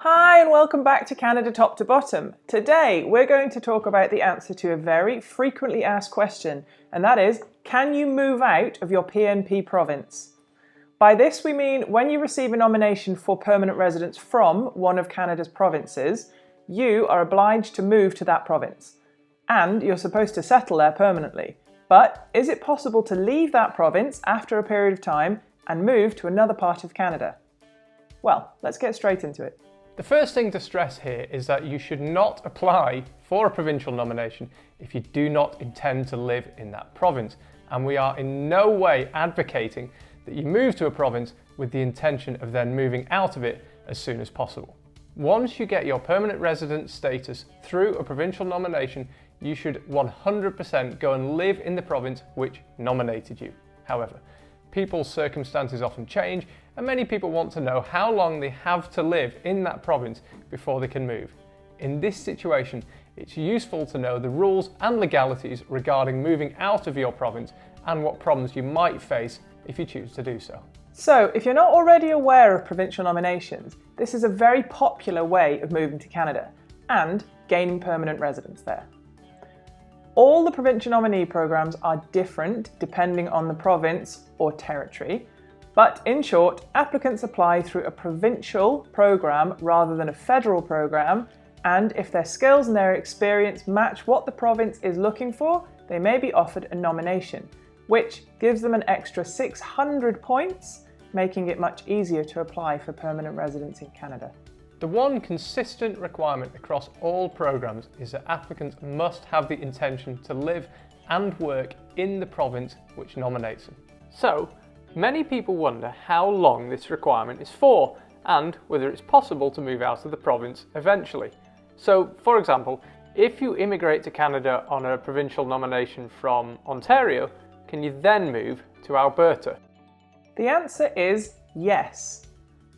Hi and welcome back to Canada Top to Bottom. Today we're going to talk about the answer to a very frequently asked question, and that is, can you move out of your PNP province? By this we mean when you receive a nomination for permanent residence from one of Canada's provinces, you are obliged to move to that province, and you're supposed to settle there permanently. But is it possible to leave that province after a period of time and move to another part of Canada? Well, let's get straight into it. The first thing to stress here is that you should not apply for a provincial nomination if you do not intend to live in that province, and we are in no way advocating that you move to a province with the intention of then moving out of it as soon as possible. Once you get your permanent resident status through a provincial nomination, you should 100% go and live in the province which nominated you. However, people's circumstances often change, and many people want to know how long they have to live in that province before they can move. In this situation, it's useful to know the rules and legalities regarding moving out of your province and what problems you might face if you choose to do so. So, if you're not already aware of provincial nominations, this is a very popular way of moving to Canada and gaining permanent residence there. All the provincial nominee programs are different depending on the province or territory, but in short, applicants apply through a provincial program rather than a federal program, and if their skills and their experience match what the province is looking for, they may be offered a nomination, which gives them an extra 600 points, making it much easier to apply for permanent residence in Canada. The one consistent requirement across all programs is that applicants must have the intention to live and work in the province which nominates them. So, many people wonder how long this requirement is for and whether it's possible to move out of the province eventually. So, for example, if you immigrate to Canada on a provincial nomination from Ontario, can you then move to Alberta? The answer is yes.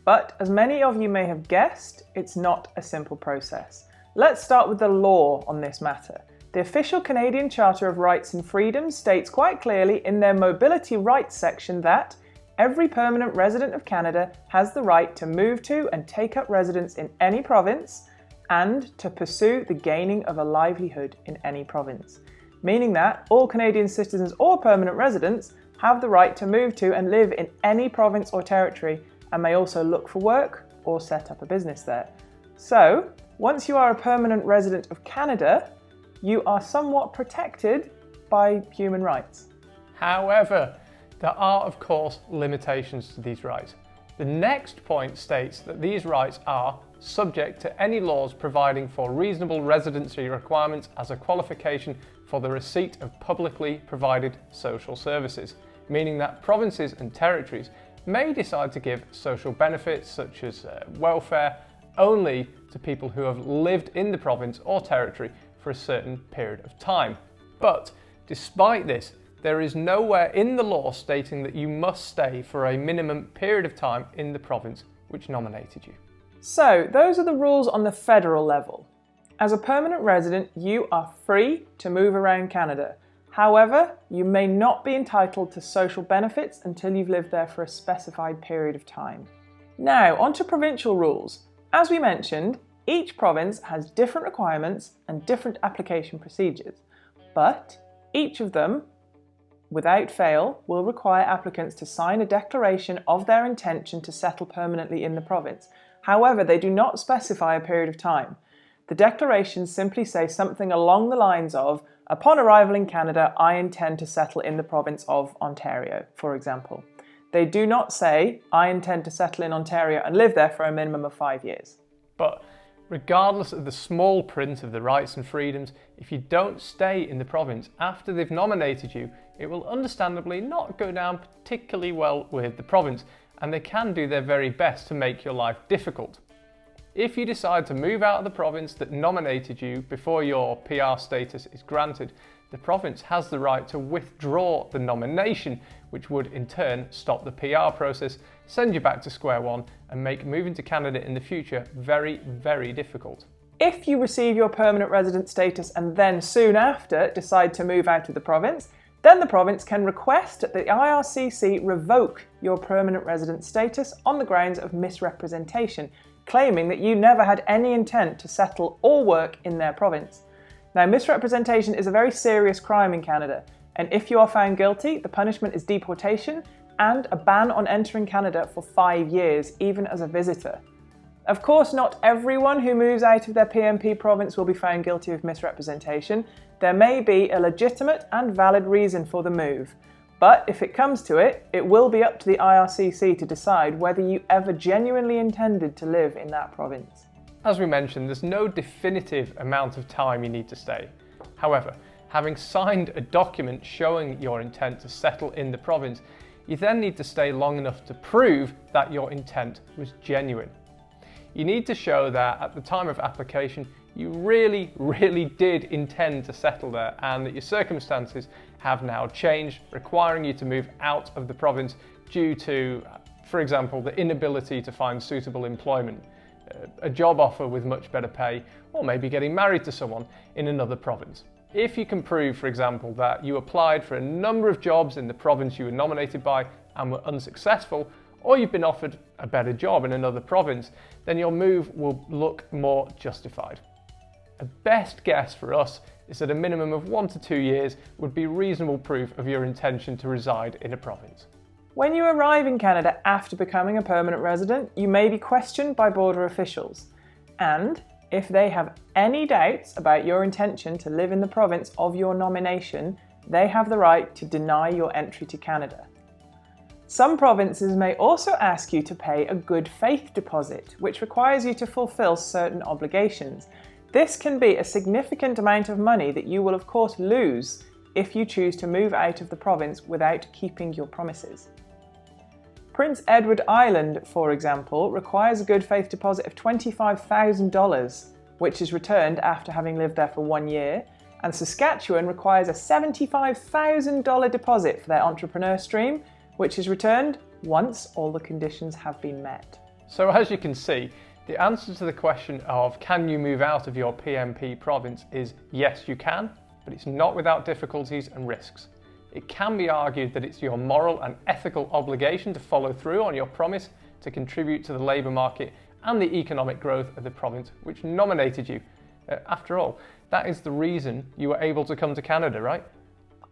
But as many of you may have guessed, it's not a simple process. Let's start with the law on this matter. The official Canadian Charter of Rights and Freedoms states quite clearly in their Mobility Rights section that every permanent resident of Canada has the right to move to and take up residence in any province and to pursue the gaining of a livelihood in any province, meaning that all Canadian citizens or permanent residents have the right to move to and live in any province or territory and may also look for work or set up a business there. So, once you are a permanent resident of Canada, you are somewhat protected by human rights. However, there are of course limitations to these rights. The next point states that these rights are subject to any laws providing for reasonable residency requirements as a qualification for the receipt of publicly provided social services, meaning that provinces and territories may decide to give social benefits such as welfare only to people who have lived in the province or territory for a certain period of time. But despite this, there is nowhere in the law stating that you must stay for a minimum period of time in the province which nominated you. So, those are the rules on the federal level. As a permanent resident, you are free to move around Canada. However, you may not be entitled to social benefits until you've lived there for a specified period of time. Now, on to provincial rules. As we mentioned, each province has different requirements and different application procedures, but each of them, without fail, will require applicants to sign a declaration of their intention to settle permanently in the province. However, they do not specify a period of time. The declarations simply say something along the lines of, upon arrival in Canada, I intend to settle in the province of Ontario, for example. They do not say, I intend to settle in Ontario and live there for a minimum of 5 years. But regardless of the small print of the rights and freedoms, if you don't stay in the province after they've nominated you, it will understandably not go down particularly well with the province, and they can do their very best to make your life difficult. If you decide to move out of the province that nominated you before your PR status is granted, the province has the right to withdraw the nomination, which would in turn stop the PR process, send you back to square one, and make moving to Canada in the future very, very difficult. If you receive your permanent resident status and then soon after decide to move out of the province, then the province can request that the IRCC revoke your permanent resident status on the grounds of misrepresentation, claiming that you never had any intent to settle or work in their province. Now, misrepresentation is a very serious crime in Canada, and if you are found guilty, the punishment is deportation and a ban on entering Canada for 5 years, even as a visitor. Of course, not everyone who moves out of their PNP province will be found guilty of misrepresentation. There may be a legitimate and valid reason for the move. But if it comes to it, it will be up to the IRCC to decide whether you ever genuinely intended to live in that province. As we mentioned, there's no definitive amount of time you need to stay. However, having signed a document showing your intent to settle in the province, you then need to stay long enough to prove that your intent was genuine. You need to show that at the time of application, you really did intend to settle there and that your circumstances have now changed, requiring you to move out of the province due to, for example, the inability to find suitable employment, a job offer with much better pay, or maybe getting married to someone in another province. If you can prove, for example, that you applied for a number of jobs in the province you were nominated by and were unsuccessful, or you've been offered a better job in another province, then your move will look more justified. A best guess for us is that a minimum of 1 to 2 years would be reasonable proof of your intention to reside in a province. When you arrive in Canada after becoming a permanent resident, you may be questioned by border officials. And if they have any doubts about your intention to live in the province of your nomination, they have the right to deny your entry to Canada. Some provinces may also ask you to pay a good faith deposit, which requires you to fulfill certain obligations. This can be a significant amount of money that you will of course lose if you choose to move out of the province without keeping your promises. Prince Edward Island, for example, requires a good faith deposit of $25,000, which is returned after having lived there for 1 year, and Saskatchewan requires a $75,000 deposit for their entrepreneur stream, which is returned once all the conditions have been met. So as you can see, the answer to the question of can you move out of your PNP province is yes, you can, but it's not without difficulties and risks. It can be argued that it's your moral and ethical obligation to follow through on your promise to contribute to the labour market and the economic growth of the province which nominated you. After all, that is the reason you were able to come to Canada, right?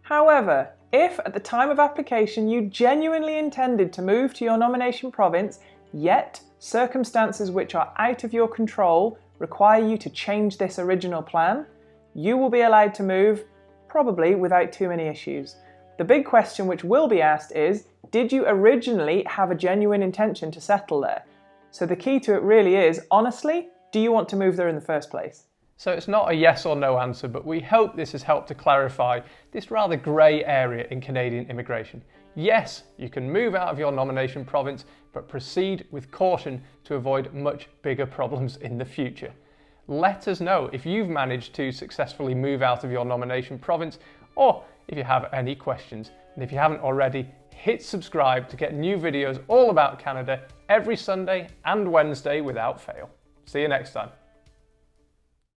However, if at the time of application you genuinely intended to move to your nomination province, yet circumstances which are out of your control require you to change this original plan, you will be allowed to move, probably without too many issues. The big question which will be asked is, did you originally have a genuine intention to settle there? So the key to it really is, honestly, do you want to move there in the first place? So it's not a yes or no answer, but we hope this has helped to clarify this rather grey area in Canadian immigration. Yes, you can move out of your nomination province, but proceed with caution to avoid much bigger problems in the future. Let us know if you've managed to successfully move out of your nomination province, or if you have any questions. And if you haven't already, hit subscribe to get new videos all about Canada every Sunday and Wednesday without fail. See you next time.